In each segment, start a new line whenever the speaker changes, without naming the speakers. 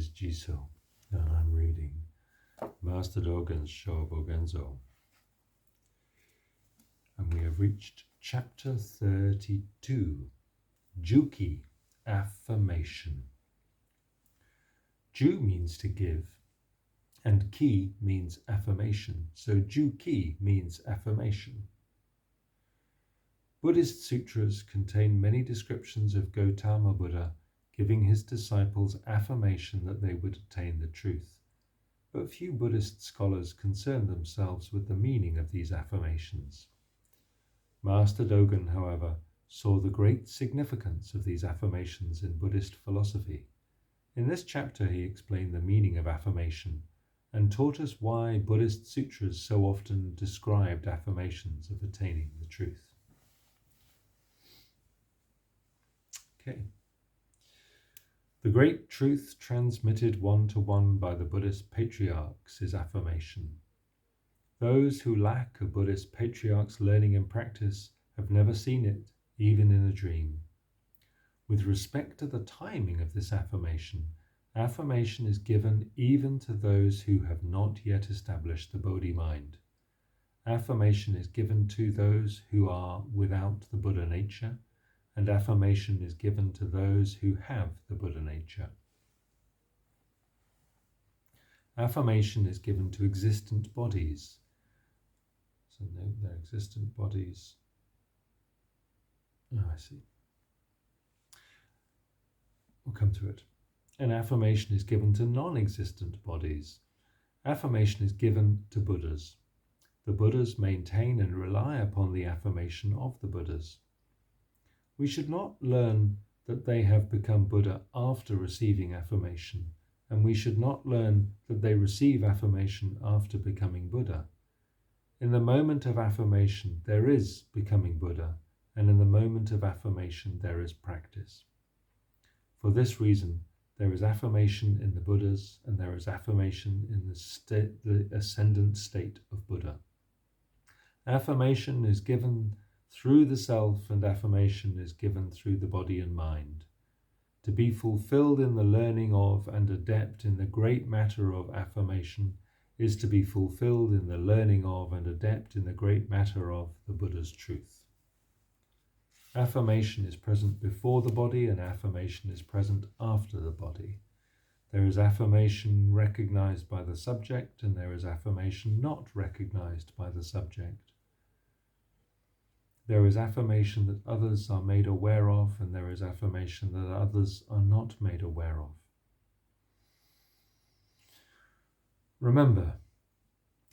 is Jiso, and I'm reading Master Dōgen's Shōbōgenzō. And we have reached chapter 32, Juki, Affirmation. Ju means to give, and ki means affirmation, so Juki means affirmation. Buddhist sutras contain many descriptions of Gautama Buddha giving his disciples affirmation that they would attain the truth. But few Buddhist scholars concern themselves with the meaning of these affirmations. Master Dōgen, however, saw the great significance of these affirmations in Buddhist philosophy. In this chapter he explained the meaning of affirmation and taught us why Buddhist sutras so often described affirmations of attaining the truth. Okay. The great truth transmitted one-to-one by the Buddhist patriarchs is affirmation. Those who lack a Buddhist patriarch's learning and practice have never seen it, even in a dream. With respect to the timing of this affirmation is given even to those who have not yet established the Bodhi mind. Affirmation is given to those who are without the Buddha nature, and affirmation is given to those who have the Buddha nature. Affirmation is given to existent bodies. So note their existent bodies. Oh, I see. We'll come to it. And affirmation is given to non-existent bodies. Affirmation is given to Buddhas. The Buddhas maintain and rely upon the affirmation of the Buddhas. We should not learn that they have become Buddha after receiving affirmation, and we should not learn that they receive affirmation after becoming Buddha. In the moment of affirmation, there is becoming Buddha, and in the moment of affirmation, there is practice. For this reason, there is affirmation in the Buddhas, and there is affirmation in the ascendant state of Buddha. Affirmation is given through the self, and affirmation is given through the body and mind. To be fulfilled in the learning of and adept in the great matter of affirmation is to be fulfilled in the learning of and adept in the great matter of the Buddha's truth. Affirmation is present before the body, and affirmation is present after the body. There is affirmation recognized by the subject, and there is affirmation not recognized by the subject. There is affirmation that others are made aware of, and there is affirmation that others are not made aware of. Remember,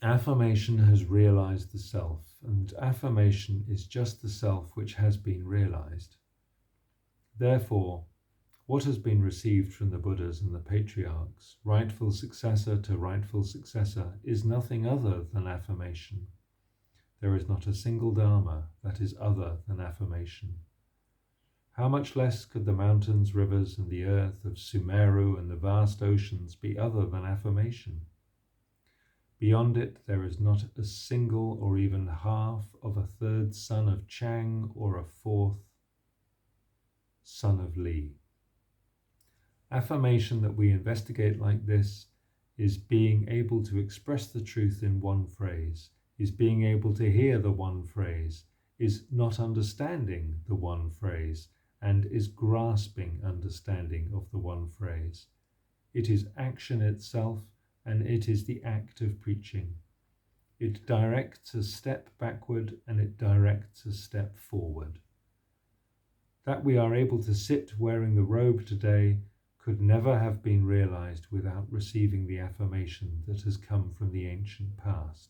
affirmation has realized the self, and affirmation is just the self which has been realized. Therefore, what has been received from the Buddhas and the patriarchs, rightful successor to rightful successor, is nothing other than affirmation. There is not a single Dharma that is other than affirmation. How much less could the mountains, rivers, and the earth of Sumeru and the vast oceans be other than affirmation? Beyond it, there is not a single or even half of a third son of Chang or a fourth son of Li. Affirmation that we investigate like this is being able to express the truth in one phrase, is being able to hear the one phrase, is not understanding the one phrase, and is grasping understanding of the one phrase. It is action itself, and it is the act of preaching. It directs a step backward, and it directs a step forward. That we are able to sit wearing the robe today could never have been realized without receiving the affirmation that has come from the ancient past.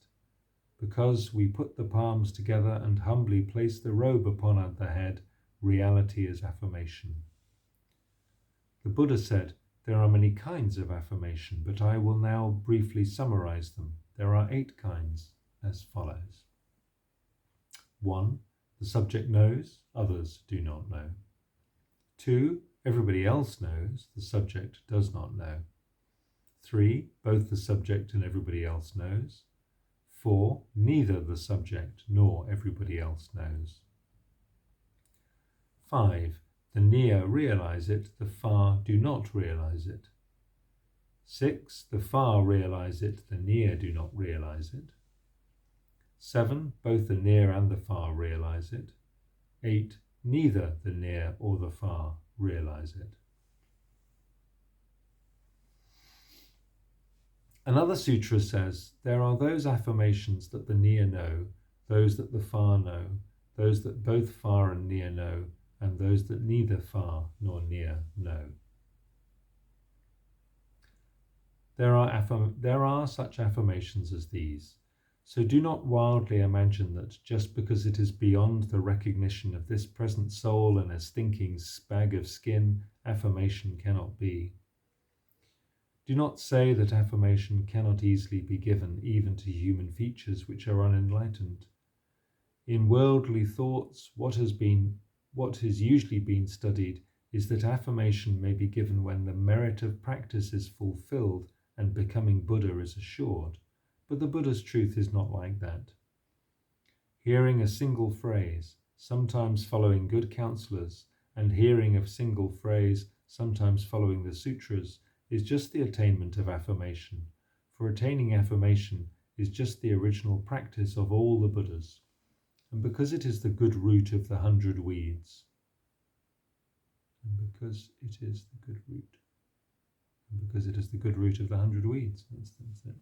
Because we put the palms together and humbly place the robe upon the head, reality is affirmation. The Buddha said, there are many kinds of affirmation, but I will now briefly summarize them. There are 8 kinds, as follows. 1. The subject knows, others do not know. 2. Everybody else knows, the subject does not know. 3. Both the subject and everybody else knows. 4. Neither the subject nor everybody else knows. 5. The near realize it, the far do not realize it. 6. The far realize it, the near do not realize it. 7. Both the near and the far realize it. 8. Neither the near or the far realize it. Another sutra says, there are those affirmations that the near know, those that the far know, those that both far and near know, and those that neither far nor near know. There are such affirmations as these, so do not wildly imagine that just because it is beyond the recognition of this present soul and a stinking bag of skin, affirmation cannot be. Do not say that affirmation cannot easily be given even to human features which are unenlightened. In worldly thoughts, what has usually been studied is that affirmation may be given when the merit of practice is fulfilled and becoming Buddha is assured, but the Buddha's truth is not like that. Hearing a single phrase, sometimes following good counselors, and hearing a single phrase, sometimes following the sutras, is just the attainment of affirmation, for attaining affirmation is just the original practice of all the Buddhas, and because it is the good root of the 100 weeds, that's it.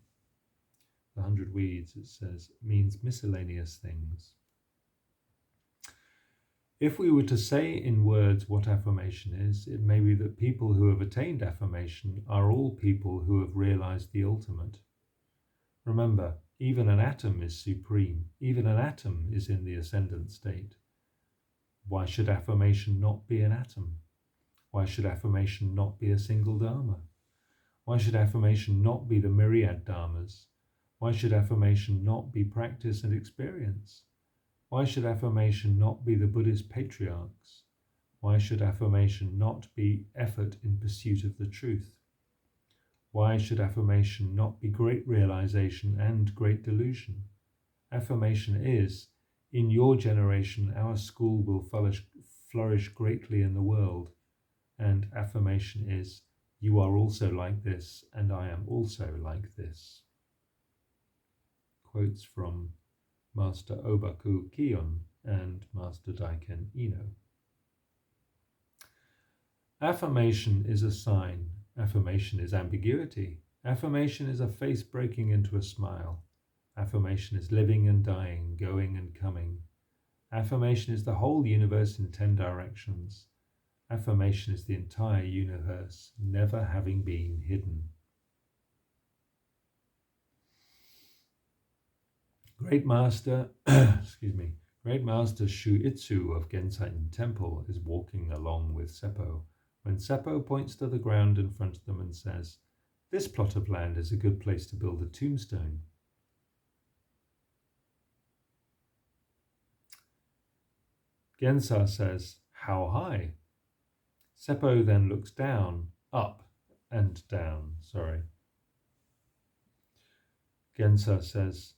The 100 weeds, it says, means miscellaneous things. If we were to say in words what affirmation is, it may be that people who have attained affirmation are all people who have realized the ultimate. Remember, even an atom is supreme. Even an atom is in the ascendant state. Why should affirmation not be an atom? Why should affirmation not be a single dharma? Why should affirmation not be the myriad dharmas? Why should affirmation not be practice and experience? Why should affirmation not be the Buddhist patriarchs? Why should affirmation not be effort in pursuit of the truth? Why should affirmation not be great realization and great delusion? Affirmation is, in your generation our school will flourish greatly in the world, and affirmation is, you are also like this, and I am also like this. Quotes from Master Obaku Kion and Master Daiken Ino. Affirmation is a sign. Affirmation is ambiguity. Affirmation is a face breaking into a smile. Affirmation is living and dying, going and coming. Affirmation is the whole universe in 10 directions. Affirmation is the entire universe, never having been hidden. Great Master Shuitsu of Gensain Temple is walking along with Seppo when Seppo points to the ground in front of them and says, "This plot of land is a good place to build a tombstone." Gensa says, "How high?" Seppo then looks up and down. Gensa says,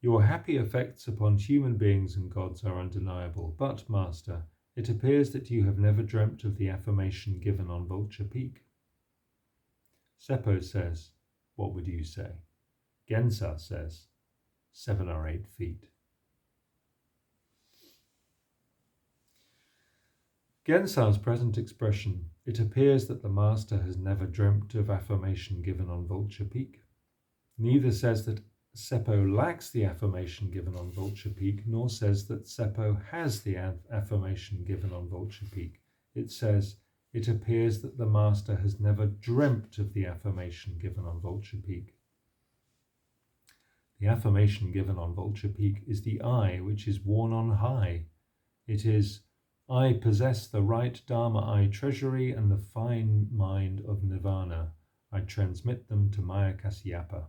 "Your happy effects upon human beings and gods are undeniable, but, Master, it appears that you have never dreamt of the affirmation given on Vulture Peak." Seppo says, "What would you say?" Gensa says, 7 or 8 feet. Gensa's present expression, "It appears that the Master has never dreamt of affirmation given on Vulture Peak," neither says that Seppo lacks the affirmation given on Vulture Peak, nor says that Seppo has the affirmation given on Vulture Peak. It says, "It appears that the Master has never dreamt of the affirmation given on Vulture Peak." The affirmation given on Vulture Peak is the I which is worn on high. It is, "I possess the right Dharma I treasury and the fine mind of Nirvana. I transmit them to Maya Kasyapa."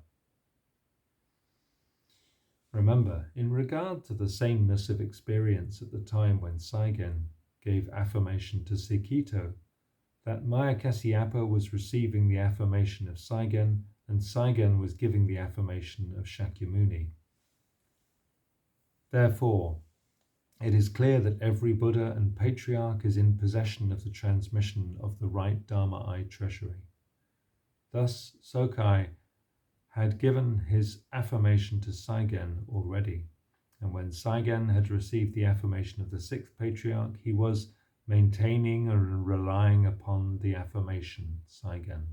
Remember, in regard to the sameness of experience at the time when Saigen gave affirmation to Sekito, that Maya Kasyapa was receiving the affirmation of Saigen and Saigen was giving the affirmation of Shakyamuni. Therefore, it is clear that every Buddha and Patriarch is in possession of the transmission of the right Dharma I treasury. Thus, Sokai had given his affirmation to Saigen already, and when Saigen had received the affirmation of the sixth patriarch, he was maintaining and relying upon the affirmation, Saigen.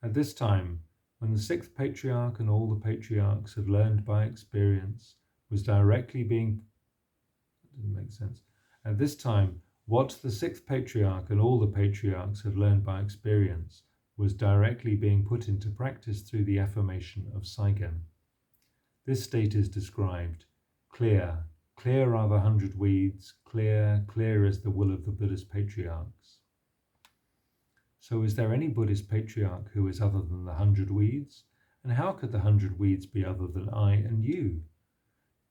At this time, when the sixth patriarch and all the patriarchs had learned by experience was directly being... That didn't make sense. At this time, what the sixth patriarch and all the patriarchs had learned by experience was directly being put into practice through the affirmation of Saigen. This state is described: clear, clear are the 100 weeds, clear, clear is the will of the Buddhist patriarchs. So is there any Buddhist patriarch who is other than the 100 weeds? And how could the 100 weeds be other than I and you?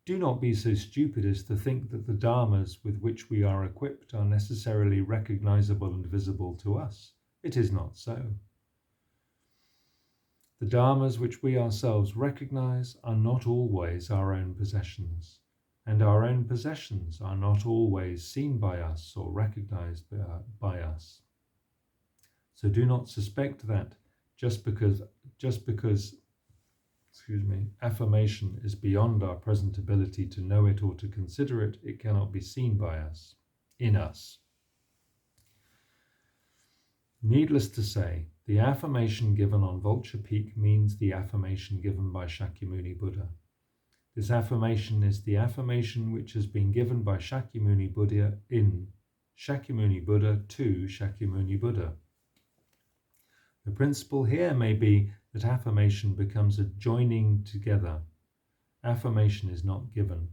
Do not be so stupid as to think that the dharmas with which we are equipped are necessarily recognizable and visible to us. It is not so. The dharmas which we ourselves recognize are not always our own possessions, and our own possessions are not always seen by us or recognized by us. So do not suspect that just because affirmation is beyond our present ability to know it or to consider it, it cannot be seen by us, in us. Needless to say, the affirmation given on Vulture Peak means the affirmation given by Shakyamuni Buddha. This affirmation is the affirmation which has been given by Shakyamuni Buddha in Shakyamuni Buddha to Shakyamuni Buddha. The principle here may be that affirmation becomes a joining together. Affirmation is not given.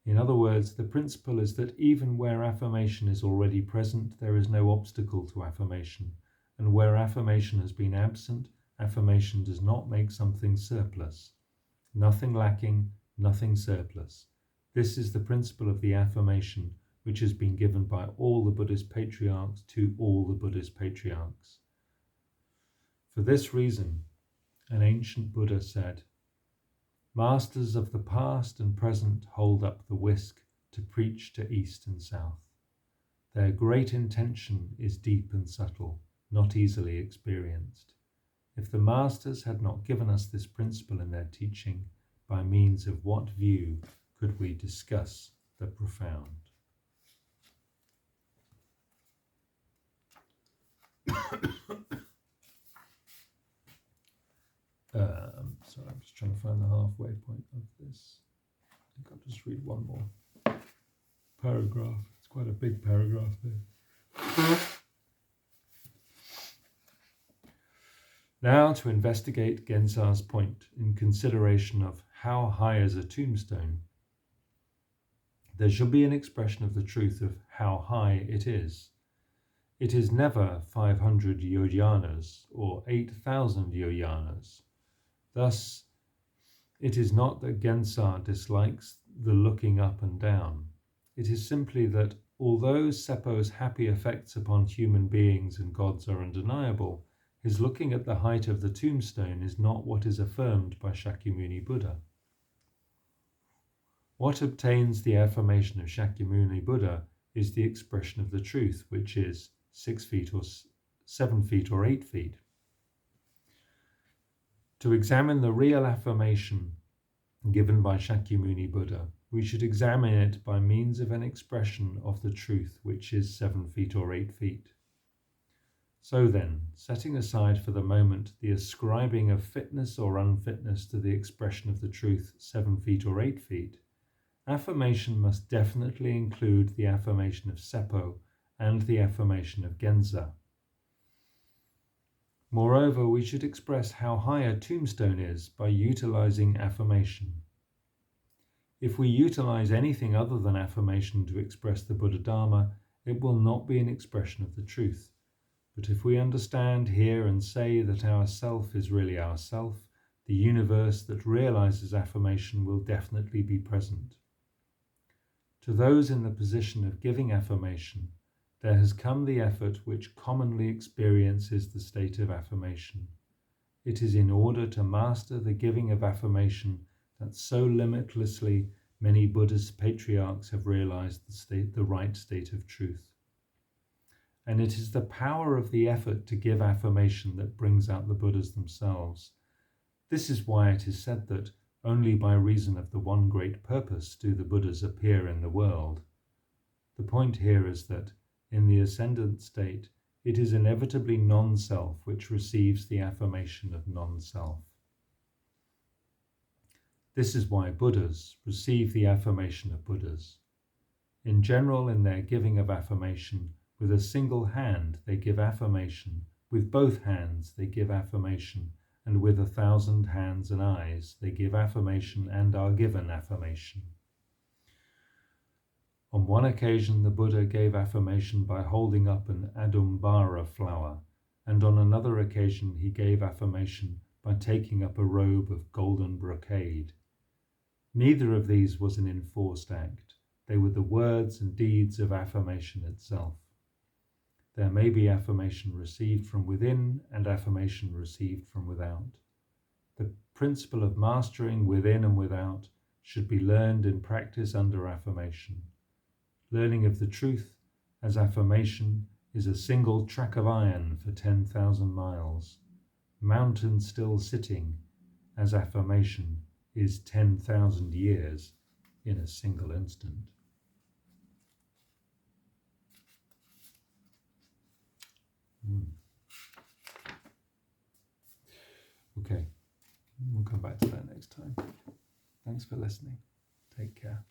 In other words, the principle is that even where affirmation is already present, there is no obstacle to affirmation, and where affirmation has been absent, affirmation does not make something surplus. Nothing lacking, nothing surplus. This is the principle of the affirmation, which has been given by all the Buddhist patriarchs to all the Buddhist patriarchs. For this reason, an ancient Buddha said, "Masters of the past and present hold up the whisk to preach to east and south. Their great intention is deep and subtle, not easily experienced. If the masters had not given us this principle in their teaching, by means of what view could we discuss the profound?" So I'm just trying to find the halfway point of this. I think I'll just read one more paragraph. It's quite a big paragraph there. Now to investigate Genzā's point in consideration of how high is a tombstone. There shall be an expression of the truth of how high it is. It is never 500 yojanas or 8,000 yojanas. Thus, it is not that Genzā dislikes the looking up and down. It is simply that, although Seppo's happy effects upon human beings and gods are undeniable, his looking at the height of the tombstone is not what is affirmed by Shakyamuni Buddha. What obtains the affirmation of Shakyamuni Buddha is the expression of the truth, which is 6 feet or 7 feet or 8 feet. To examine the real affirmation given by Shakyamuni Buddha, we should examine it by means of an expression of the truth, which is 7 feet or 8 feet. So then, setting aside for the moment the ascribing of fitness or unfitness to the expression of the truth 7 feet or 8 feet, affirmation must definitely include the affirmation of Seppo and the affirmation of Genzā. Moreover, we should express how high a tombstone is by utilizing affirmation. If we utilize anything other than affirmation to express the Buddha Dharma, it will not be an expression of the truth. But if we understand, hear, and say that our self is really our self, the universe that realizes affirmation will definitely be present. To those in the position of giving affirmation, there has come the effort which commonly experiences the state of affirmation. It is in order to master the giving of affirmation that so limitlessly many Buddhist patriarchs have realized the right state of truth. And it is the power of the effort to give affirmation that brings out the Buddhas themselves. This is why it is said that only by reason of the one great purpose do the Buddhas appear in the world. The point here is that in the ascendant state, it is inevitably non-self which receives the affirmation of non-self. This is why Buddhas receive the affirmation of Buddhas. In general, in their giving of affirmation, with a single hand they give affirmation, with both hands they give affirmation, and with 1,000 hands and eyes they give affirmation and are given affirmation. On one occasion the Buddha gave affirmation by holding up an adumbara flower, and on another occasion he gave affirmation by taking up a robe of golden brocade. Neither of these was an enforced act. They were the words and deeds of affirmation itself. There may be affirmation received from within and affirmation received from without. The principle of mastering within and without should be learned in practice under affirmation. Learning of the truth as affirmation is a single track of iron for 10,000 miles. Mountain still sitting as affirmation is 10,000 years in a single instant. Okay, we'll come back to that next time. Thanks for listening. Take care.